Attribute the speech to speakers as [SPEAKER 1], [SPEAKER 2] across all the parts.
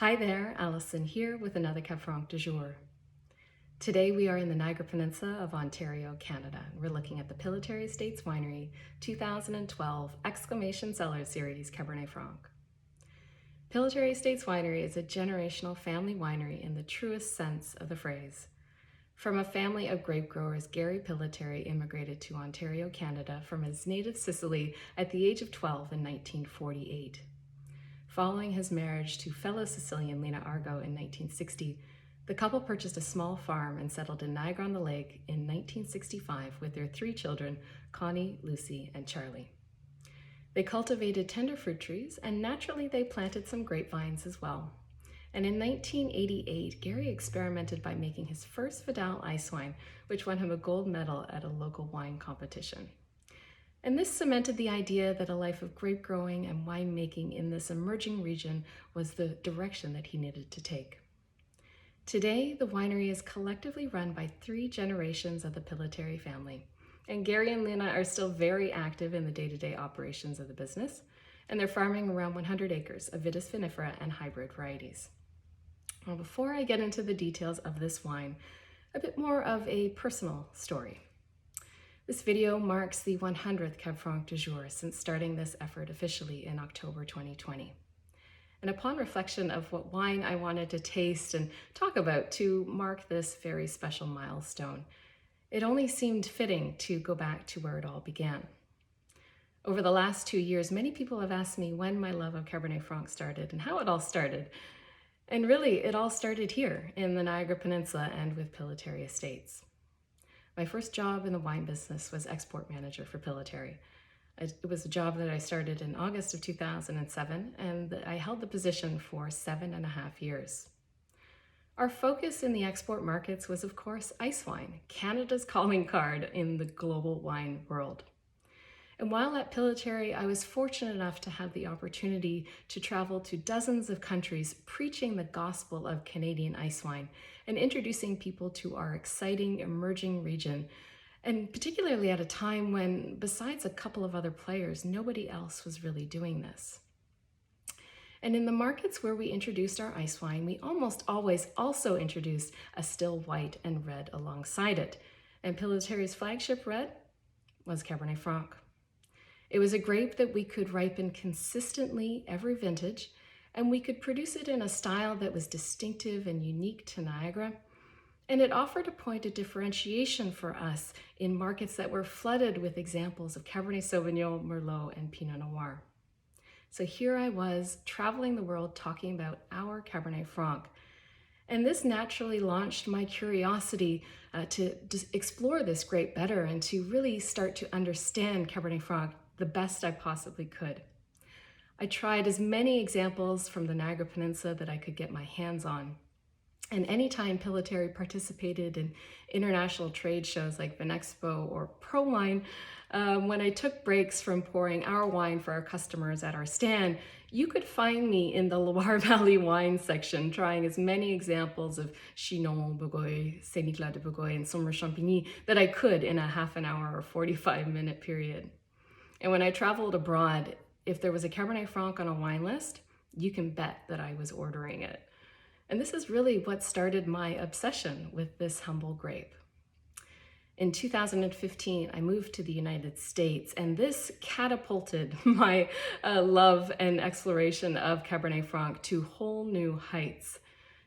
[SPEAKER 1] Hi there, Alison here with another Cab Franc du jour. Today we are in the Niagara Peninsula of Ontario, Canada. We're looking at the Pillitteri Estates Winery 2012 Exclamation Cellar Series Cabernet Franc. Pillitteri Estates Winery is a generational family winery in the truest sense of the phrase. From a family of grape growers, Gary Pillitteri immigrated to Ontario, Canada from his native Sicily at the age of 12 in 1948. Following his marriage to fellow Sicilian Lena Argo in 1960, the couple purchased a small farm and settled in Niagara-on-the-Lake in 1965 with their 3 children, Connie, Lucy, and Charlie. They cultivated tender fruit trees, and naturally they planted some grapevines as well. And in 1988, Gary experimented by making his first Vidal Icewine, which won him a gold medal at a local wine competition. And this cemented the idea that a life of grape growing and winemaking in this emerging region was the direction that he needed to take. Today, the winery is collectively run by 3 generations of the Pillitteri family. And Gary and Lena are still very active in the day-to-day operations of the business, and they're farming around 100 acres of vitis, vinifera, and hybrid varieties. Well, before I get into the details of this wine, a bit more of a personal story. This video marks the 100th Cab Franc du jour since starting this effort officially in October 2020. And upon reflection of what wine I wanted to taste and talk about to mark this very special milestone, it only seemed fitting to go back to where it all began. Over the last 2 years, many people have asked me when my love of Cabernet Franc started and how it all started. And really, it all started here in the Niagara Peninsula and with Pillitteri Estates. My first job in the wine business was export manager for Pillitteri. It was a job that I started in August of 2007, and I held the position for 7.5 years. Our focus in the export markets was, of course, ice wine, Canada's calling card in the global wine world. And while at Pillitteri, I was fortunate enough to have the opportunity to travel to dozens of countries preaching the gospel of Canadian ice wine and introducing people to our exciting emerging region, and particularly at a time when, besides a couple of other players, nobody else was really doing this. And in the markets where we introduced our ice wine, we almost always also introduced a still white and red alongside it. And Pillitteri's flagship red was Cabernet Franc. It was a grape that we could ripen consistently every vintage, and we could produce it in a style that was distinctive and unique to Niagara. And it offered a point of differentiation for us in markets that were flooded with examples of Cabernet Sauvignon, Merlot, and Pinot Noir. So here I was traveling the world talking about our Cabernet Franc. And this naturally launched my curiosity to explore this grape better and to really start to understand Cabernet Franc the best I possibly could. I tried as many examples from the Niagara Peninsula that I could get my hands on. And anytime Pillitteri participated in international trade shows like Vinexpo or ProWine, when I took breaks from pouring our wine for our customers at our stand, you could find me in the Loire Valley wine section trying as many examples of Chinon, Bourgueil, st-nicolas-de-bourgueil, and saumur-champigny that I could in a half an hour or 45-minute period. And when I traveled abroad, if there was a Cabernet Franc on a wine list, you can bet that I was ordering it. And this is really what started my obsession with this humble grape. In 2015, I moved to the United States, and this catapulted my love and exploration of Cabernet Franc to whole new heights.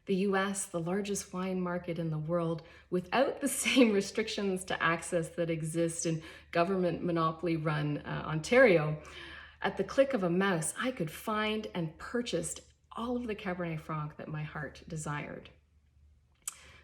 [SPEAKER 1] The US, the largest wine market in the world, without the same restrictions to access that exist in government monopoly-run Ontario, at the click of a mouse, I could find and purchase all of the Cabernet Franc that my heart desired.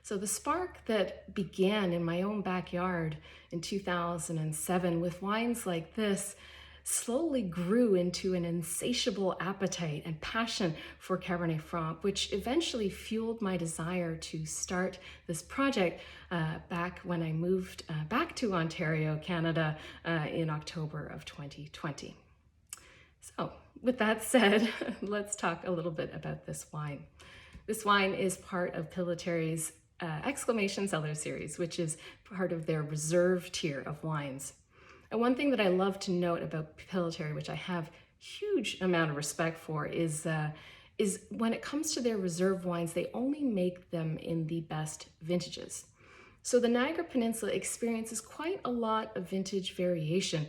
[SPEAKER 1] So the spark that began in my own backyard in 2007 with wines like this slowly grew into an insatiable appetite and passion for Cabernet Franc, which eventually fueled my desire to start this project back when I moved back to Ontario, Canada in October of 2020. So with that said, let's talk a little bit about this wine. This wine is part of Pilliteri's Exclamation Cellar series, which is part of their reserve tier of wines. And one thing that I love to note about Pillitteri, which I have huge amount of respect for, is is when it comes to their reserve wines, they only make them in the best vintages. So the Niagara Peninsula experiences quite a lot of vintage variation.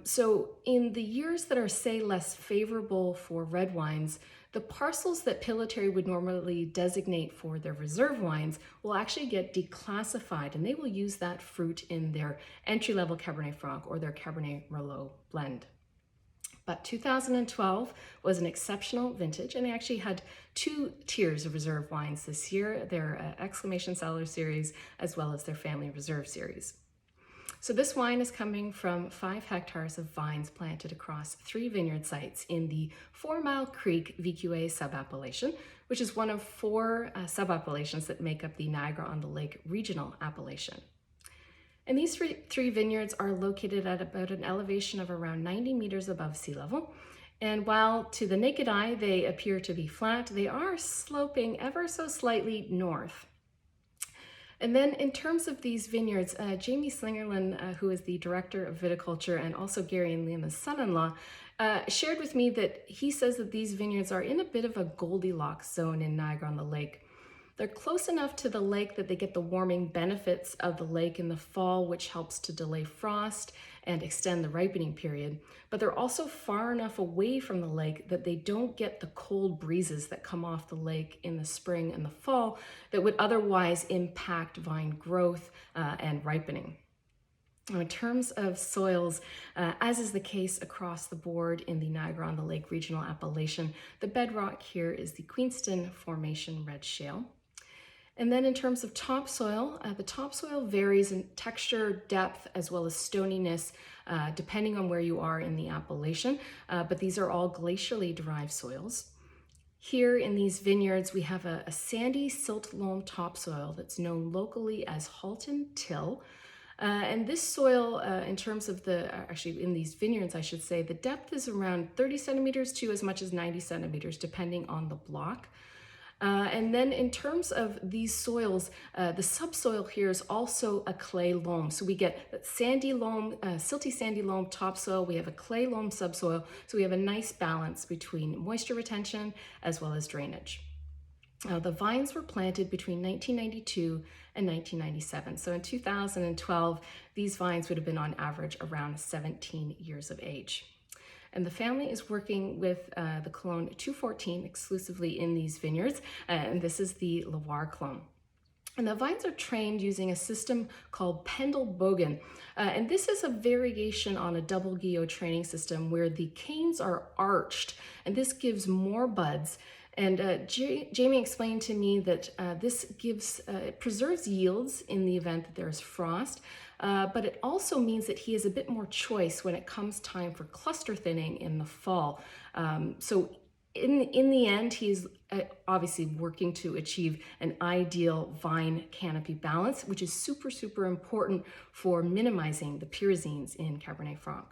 [SPEAKER 1] So in the years that are, say, less favorable for red wines, the parcels that Pillitteri would normally designate for their reserve wines will actually get declassified, and they will use that fruit in their entry-level Cabernet Franc or their Cabernet Merlot blend. But 2012 was an exceptional vintage, and they actually had 2 tiers of reserve wines this year, their Exclamation Cellar series, as well as their Family Reserve series. So this wine is coming from 5 hectares of vines planted across 3 vineyard sites in the 4 Mile Creek VQA subappellation, which is one of 4 subappellations that make up the Niagara-on-the-Lake regional appellation. And these 3 vineyards are located at about an elevation of around 90 meters above sea level. And while to the naked eye they appear to be flat, they are sloping ever so slightly north. And then in terms of these vineyards, Jamie Slingerland, who is the director of viticulture and also Gary and Lena's son-in-law, shared with me that he says that these vineyards are in a bit of a Goldilocks zone in Niagara-on-the-Lake. They're close enough to the lake that they get the warming benefits of the lake in the fall, which helps to delay frost and extend the ripening period. But they're also far enough away from the lake that they don't get the cold breezes that come off the lake in the spring and the fall that would otherwise impact vine growth and ripening. Now, in terms of soils, as is the case across the board in the Niagara-on-the-Lake regional appellation, the bedrock here is the Queenston Formation red shale. And then in terms of topsoil, the topsoil varies in texture, depth, as well as stoniness, depending on where you are in the appellation, but these are all glacially derived soils. Here in these vineyards, we have a sandy silt loam topsoil that's known locally as Halton Till. And this soil, in terms of actually in these vineyards, I should say, the depth is around 30 centimeters to as much as 90 centimeters, depending on the block. And then in terms of these soils, the subsoil here is also a clay loam. So we get sandy loam, silty sandy loam topsoil, we have a clay loam subsoil, so we have a nice balance between moisture retention as well as drainage. The vines were planted between 1992 and 1997. So in 2012, these vines would have been on average around 17 years of age. And the family is working with the clone 214 exclusively in these vineyards, and this is the Loire clone. And the vines are trained using a system called Pendle-Bogen, and this is a variation on a double guillot training system where the canes are arched, and this gives more buds. And Jamie explained to me that this it preserves yields in the event that there's frost, but it also means that he has a bit more choice when it comes time for cluster thinning in the fall. So in the end, he's obviously working to achieve an ideal vine canopy balance, which is super, super important for minimizing the pyrazines in Cabernet Franc.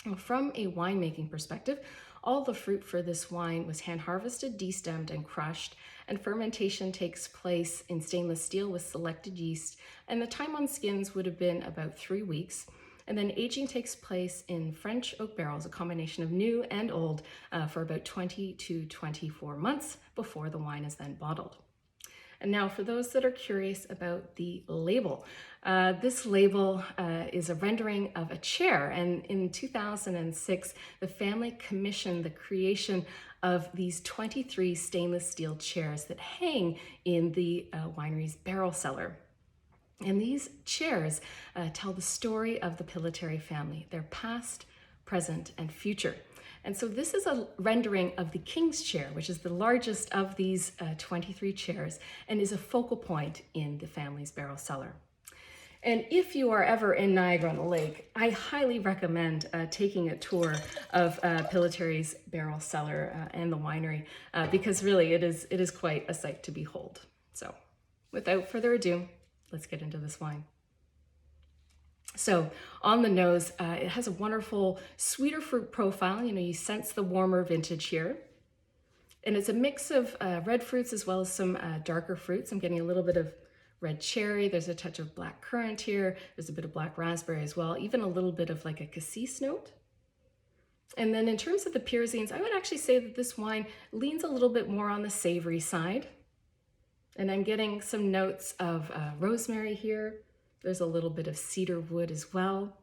[SPEAKER 1] Now, from a winemaking perspective, all the fruit for this wine was hand harvested, destemmed, and crushed, and fermentation takes place in stainless steel with selected yeast, and the time on skins would have been about 3 weeks. And then aging takes place in French oak barrels, a combination of new and old, for about 20 to 24 months before the wine is then bottled. And now for those that are curious about the label, this label is a rendering of a chair. And in 2006, the family commissioned the creation of these 23 stainless steel chairs that hang in the winery's barrel cellar. And these chairs tell the story of the Pillitteri family, their past, present, and future. And so this is a rendering of the King's Chair, which is the largest of these 23 chairs and is a focal point in the family's barrel cellar. And if you are ever in Niagara-on-the-Lake, I highly recommend taking a tour of Pillitteri's barrel cellar and the winery because really it is quite a sight to behold. So without further ado, let's get into this wine. So on the nose, it has a wonderful sweeter fruit profile. You know, you sense the warmer vintage here. And it's a mix of red fruits as well as some darker fruits. I'm getting a little bit of red cherry. There's a touch of black currant here. There's a bit of black raspberry as well, even a little bit of like a cassis note. And then in terms of the pyrazines, I would actually say that this wine leans a little bit more on the savory side. And I'm getting some notes of rosemary here. There's a little bit of cedar wood as well.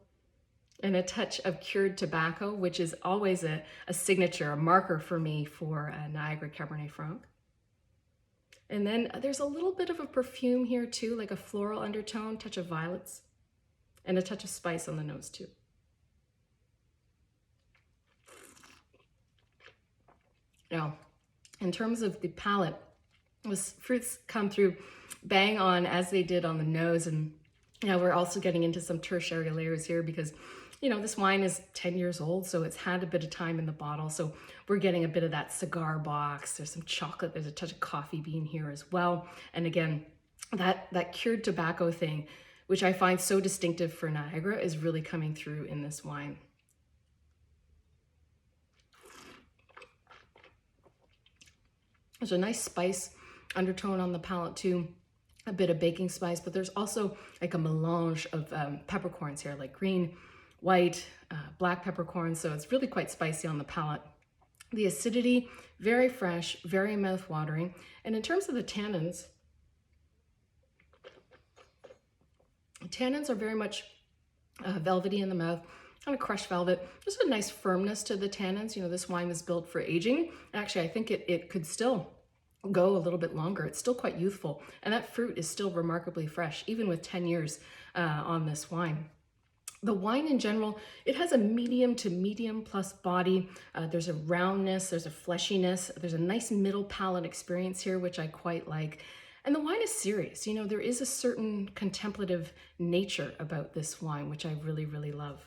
[SPEAKER 1] And a touch of cured tobacco, which is always a signature, a marker for me for Niagara Cabernet Franc. And then there's a little bit of a perfume here too, like a floral undertone, touch of violets, and a touch of spice on the nose too. Now, in terms of the palate, those fruits come through bang on as they did on the nose. And now we're also getting into some tertiary layers here because, you know, this wine is 10 years old, so it's had a bit of time in the bottle. So we're getting a bit of that cigar box. There's some chocolate. There's a touch of coffee bean here as well. And again, that cured tobacco thing, which I find so distinctive for Niagara, is really coming through in this wine. There's a nice spice undertone on the palate too, a bit of baking spice, but there's also like a melange of peppercorns here, like green, white, black peppercorns. So it's really quite spicy on the palate. The acidity, very fresh, very mouth-watering. And in terms of the tannins are very much velvety in the mouth, kind of crushed velvet. There's a nice firmness to the tannins. You know, this wine was built for aging. Actually, I think it could still go a little bit longer. It's still quite youthful. And that fruit is still remarkably fresh, even with 10 years on this wine. The wine in general, it has a medium to medium plus body. There's a roundness, there's a fleshiness, there's a nice middle palate experience here, which I quite like. And the wine is serious. You know, there is a certain contemplative nature about this wine, which I really, really love.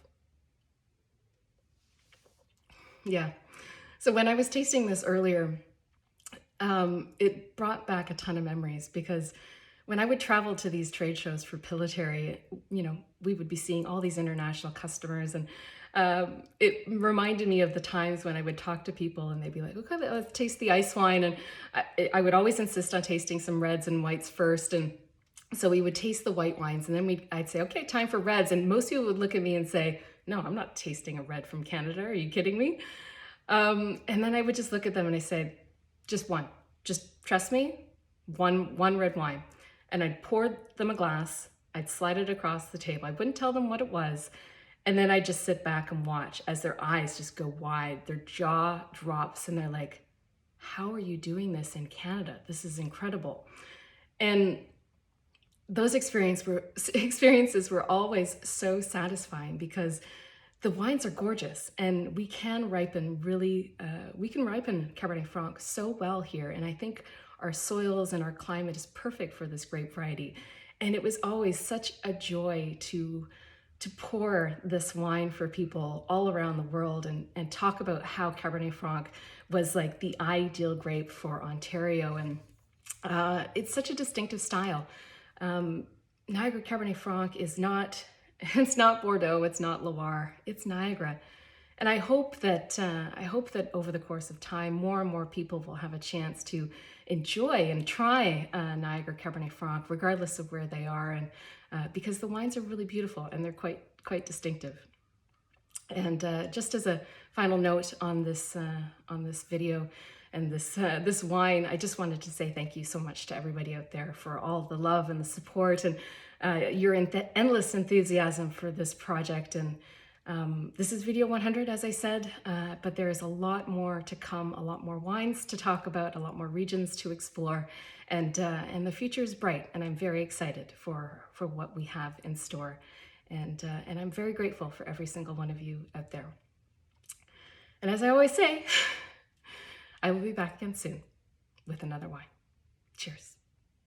[SPEAKER 1] Yeah. So when I was tasting this earlier, it brought back a ton of memories because when I would travel to these trade shows for Pillitteri, you know, we would be seeing all these international customers, and it reminded me of the times when I would talk to people and they'd be like, okay, let's taste the ice wine. And I would always insist on tasting some reds and whites first. And so we would taste the white wines, and then I'd say, okay, time for reds. And most people would look at me and say, no, I'm not tasting a red from Canada. Are you kidding me? And then I would just look at them and I said, just one, just trust me, one red wine. And I'd pour them a glass, I'd slide it across the table. I wouldn't tell them what it was. And then I'd just sit back and watch as their eyes just go wide, their jaw drops, and they're like, how are you doing this in Canada? This is incredible. And those experiences were always so satisfying because the wines are gorgeous, and we can ripen Cabernet Franc so well here. And I think our soils and our climate is perfect for this grape variety. And it was always such a joy to pour this wine for people all around the world and talk about how Cabernet Franc was like the ideal grape for Ontario. And it's such a distinctive style. Niagara Cabernet Franc is not, it's not Bordeaux, it's not Loire, it's Niagara. And I hope that over the course of time, more and more people will have a chance to enjoy and try Niagara Cabernet Franc, regardless of where they are, and because the wines are really beautiful and they're quite distinctive. And just as a final note on this video and this wine, I just wanted to say thank you so much to everybody out there for all the love and the support and your endless enthusiasm for this project. And this is video 100, as I said, but there is a lot more to come, a lot more wines to talk about, a lot more regions to explore, and the future is bright, and I'm very excited for what we have in store, and I'm very grateful for every single one of you out there. And as I always say, I will be back again soon with another wine. Cheers.